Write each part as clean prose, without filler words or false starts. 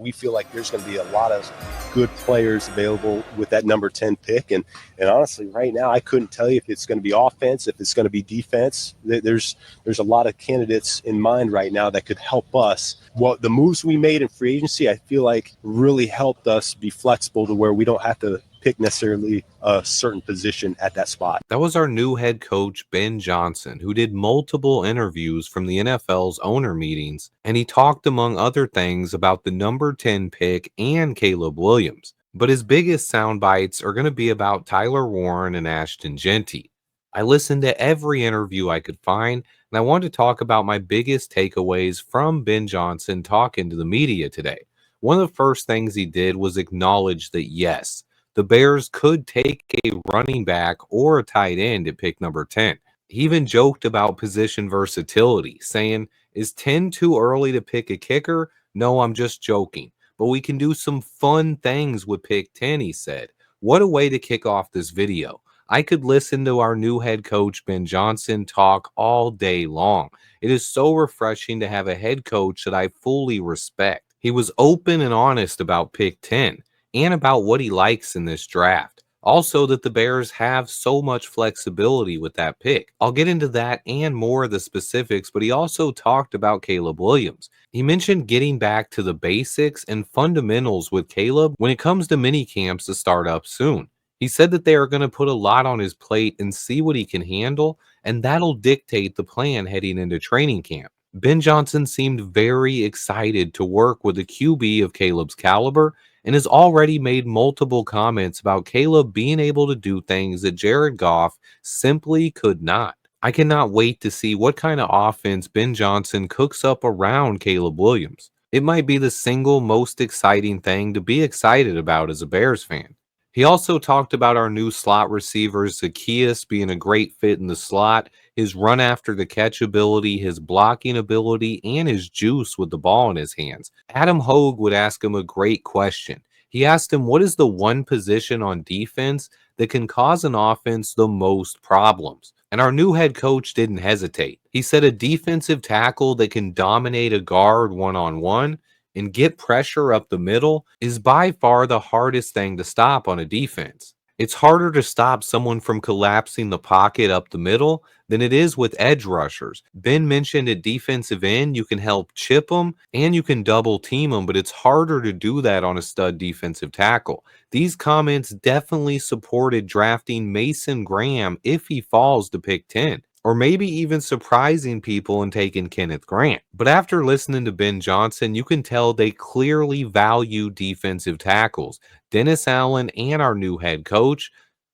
we feel like there's going to be a lot of good players available with that number 10 pick. And honestly, right now, I couldn't tell you if it's going to be offense, if it's going to be defense. There's a lot of candidates in mind right now that could help us. Well, the moves we made in free agency, I feel like really helped us be flexible to where we don't have to pick necessarily a certain position at that spot. That was our new head coach, Ben Johnson, who did multiple interviews from the NFL's owner meetings, and he talked, among other things, about the number 10 pick and Caleb Williams. But his biggest sound bites are going to be about Tyler Warren and Ashton Jeanty. I listened to every interview I could find, and I wanted to talk about my biggest takeaways from Ben Johnson talking to the media today. One of the first things he did was acknowledge that, yes, the Bears could take a running back or a tight end at pick number 10. He even joked about position versatility, saying, "Is 10 too early to pick a kicker? No, I'm just joking. But we can do some fun things with pick 10, he said. What a way to kick off this video. I could listen to our new head coach, Ben Johnson, talk all day long. It is so refreshing to have a head coach that I fully respect. He was open and honest about pick 10. And about what he likes in this draft. Also, that the Bears have so much flexibility with that pick. I'll get into that and more of the specifics, but he also talked about Caleb Williams. He mentioned getting back to the basics and fundamentals with Caleb when it comes to mini camps to start up soon. He said that they are going to put a lot on his plate and see what he can handle, and that'll dictate the plan heading into training camp. Ben Johnson seemed very excited to work with a QB of Caleb's caliber and has already made multiple comments about Caleb being able to do things that Jared Goff simply could not. I cannot wait to see what kind of offense Ben Johnson cooks up around Caleb Williams. It might be the single most exciting thing to be excited about as a Bears fan. He also talked about our new slot receiver, Zacchaeus, being a great fit in the slot, his run after the catch ability, his blocking ability, and his juice with the ball in his hands. Adam Hogue would ask him a great question. He asked him, what is the one position on defense that can cause an offense the most problems? And our new head coach didn't hesitate. He said a defensive tackle that can dominate a guard one-on-one and get pressure up the middle is by far the hardest thing to stop on a defense. It's harder to stop someone from collapsing the pocket up the middle than it is with edge rushers. Ben mentioned at defensive end, you can help chip them and you can double team them, but it's harder to do that on a stud defensive tackle. These comments definitely supported drafting Mason Graham if he falls to pick 10. Or maybe even surprising people and taking Kenneth Grant. But after listening to Ben Johnson, you can tell they clearly value defensive tackles. Dennis Allen and our new head coach,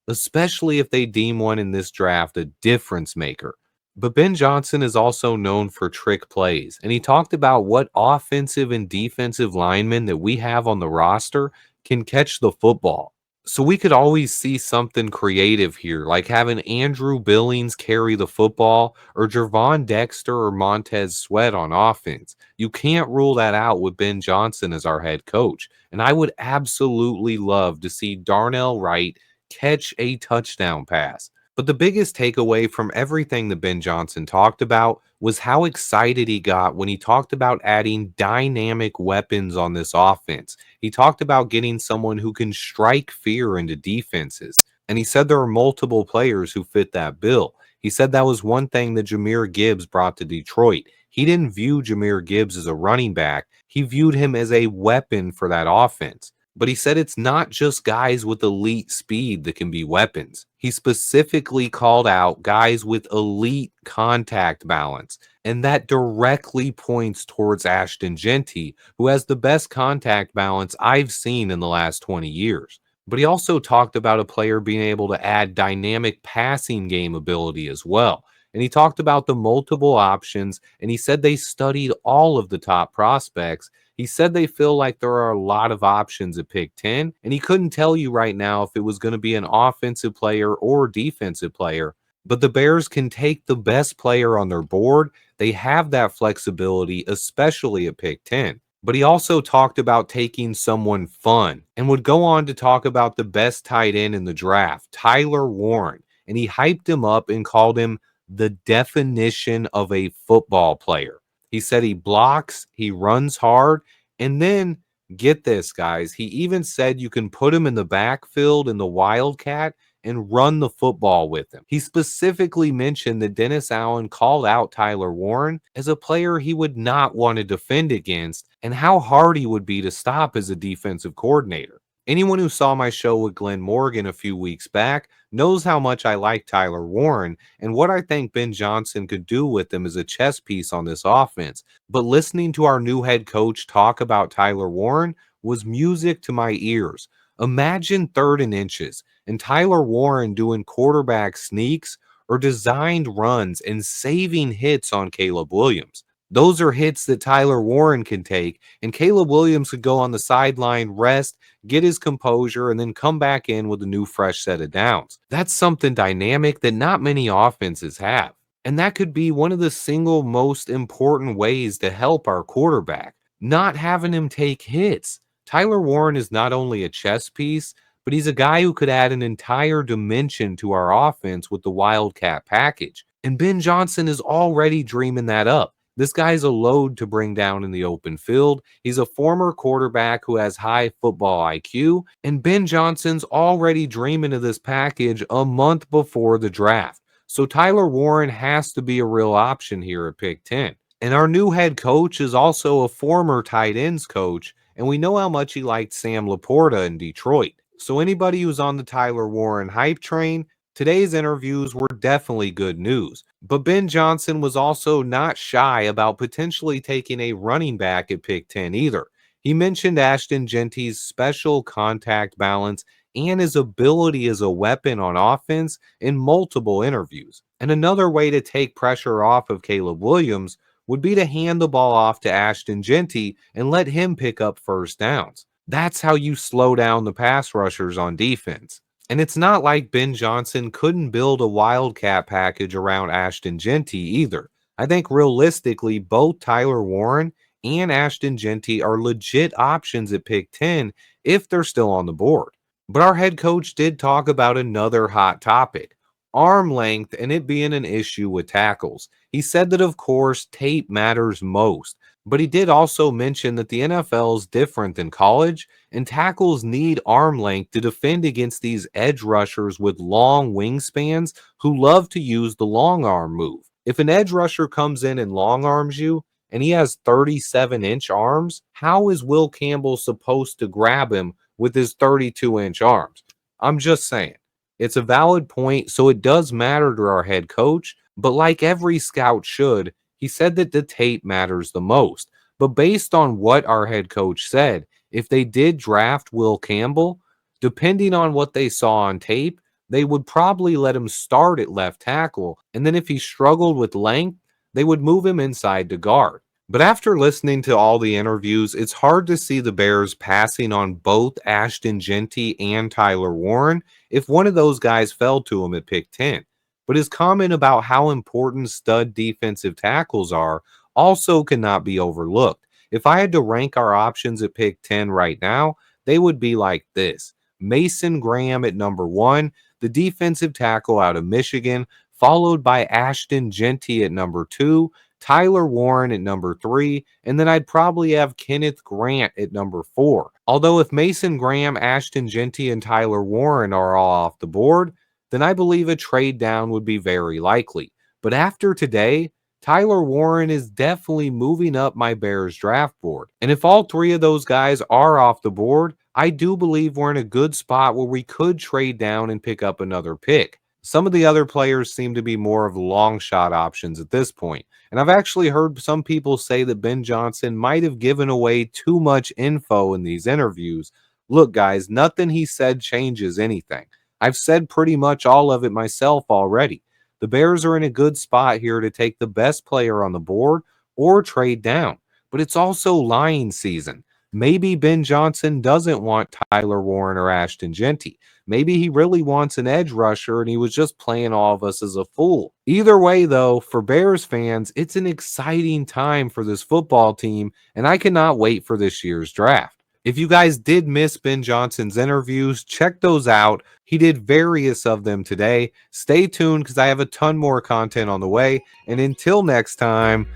especially if they deem one in this draft a difference maker. But Ben Johnson is also known for trick plays, and he talked about what offensive and defensive linemen that we have on the roster can catch the football. So we could always see something creative here, like having Andrew Billings carry the football or Gervon Dexter or Montez Sweat on offense. You can't rule that out with Ben Johnson as our head coach. And I would absolutely love to see Darnell Wright catch a touchdown pass. But the biggest takeaway from everything that Ben Johnson talked about was how excited he got when he talked about adding dynamic weapons on this offense. He talked about getting someone who can strike fear into defenses. And he said there are multiple players who fit that bill. He said that was one thing that Jahmyr Gibbs brought to Detroit. He didn't view Jahmyr Gibbs as a running back. He viewed him as a weapon for that offense. But he said it's not just guys with elite speed that can be weapons. He specifically called out guys with elite contact balance, and that directly points towards Ashton Jeanty, who has the best contact balance I've seen in the last 20 years. But he also talked about a player being able to add dynamic passing game ability as well. And he talked about the multiple options, and he said they studied all of the top prospects. He said they feel like there are a lot of options at pick 10, and he couldn't tell you right now if it was going to be an offensive player or defensive player. But the Bears can take the best player on their board. They have that flexibility, especially at pick 10. But he also talked about taking someone fun and would go on to talk about the best tight end in the draft, Tyler Warren. And he hyped him up and called him the definition of a football player. He said he blocks, he runs hard, and then Get this, guys. He even said you can put him in the backfield in the Wildcat and run the football with him. He specifically mentioned that Dennis Allen called out Tyler Warren as a player he would not want to defend against and how hard he would be to stop as a defensive coordinator. Anyone who saw my show with Glenn Morgan a few weeks back knows how much I like Tyler Warren and what I think Ben Johnson could do with him as a chess piece on this offense. But listening to our new head coach talk about Tyler Warren was music to my ears. Imagine 3rd and inches and Tyler Warren doing quarterback sneaks or designed runs and saving hits on Caleb Williams. Those are hits that Tyler Warren can take, and Caleb Williams could go on the sideline, rest, get his composure, and then come back in with a new fresh set of downs. That's something dynamic that not many offenses have. And that could be one of the single most important ways to help our quarterback, not having him take hits. Tyler Warren is not only a chess piece, but he's a guy who could add an entire dimension to our offense with the Wildcat package. And Ben Johnson is already dreaming that up. This guy's a load to bring down in the open field. He's a former quarterback who has high football IQ, and Ben Johnson's already dreaming of this package a month before the draft. So Tyler Warren has to be a real option here at pick 10. And our new head coach is also a former tight ends coach, and we know how much he liked Sam Laporta in Detroit. So anybody who's on the Tyler Warren hype train, today's interviews were definitely good news. But Ben Johnson was also not shy about potentially taking a running back at pick 10 either. He mentioned Ashton Jeanty's special contact balance and his ability as a weapon on offense in multiple interviews. And another way to take pressure off of Caleb Williams would be to hand the ball off to Ashton Jeanty and let him pick up first downs. That's how you slow down the pass rushers on defense. And it's not like Ben Johnson couldn't build a Wildcat package around Ashton Jeanty either. I think realistically, both Tyler Warren and Ashton Jeanty are legit options at pick 10 if they're still on the board. But our head coach did talk about another hot topic, arm length and it being an issue with tackles. He said that, of course, tape matters most, but he did also mention that the NFL is different than college, and tackles need arm length to defend against these edge rushers with long wingspans who love to use the long arm move. If an edge rusher comes in and long arms you, and he has 37-inch arms, how is Will Campbell supposed to grab him with his 32-inch arms? I'm just saying. It's a valid point, so it does matter to our head coach, but like every scout should, he said that the tape matters the most. But based on what our head coach said, if they did draft Will Campbell, depending on what they saw on tape, they would probably let him start at left tackle, and then if he struggled with length, they would move him inside to guard. But after listening to all the interviews, it's hard to see the Bears passing on both Ashton Jeanty and Tyler Warren if one of those guys fell to him at pick 10. But his comment about how important stud defensive tackles are also cannot be overlooked. If I had to rank our options at pick 10 right now, they would be like this. Mason Graham at number 1, the defensive tackle out of Michigan, followed by Ashton Jeanty at number 2, Tyler Warren at number 3, and then I'd probably have Kenneth Grant at number 4. Although if Mason Graham, Ashton Jeanty, and Tyler Warren are all off the board, then I believe a trade down would be very likely. But after today, Tyler Warren is definitely moving up my Bears draft board. And if all 3 of those guys are off the board, I do believe we're in a good spot where we could trade down and pick up another pick. Some of the other players seem to be more of long shot options at this point. And I've actually heard some people say that Ben Johnson might have given away too much info in these interviews. Look, guys, nothing he said changes anything. I've said pretty much all of it myself already. The Bears are in a good spot here to take the best player on the board or trade down. But it's also lying season. Maybe Ben Johnson doesn't want Tyler Warren or Ashton Jeanty. Maybe he really wants an edge rusher and he was just playing all of us as a fool. Either way, though, for Bears fans, it's an exciting time for this football team, and I cannot wait for this year's draft. If you guys did miss Ben Johnson's interviews, check those out. He did various of them today. Stay tuned because I have a ton more content on the way. And until next time,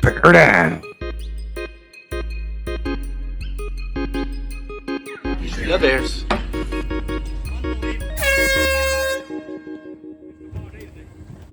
bear down. The Bears.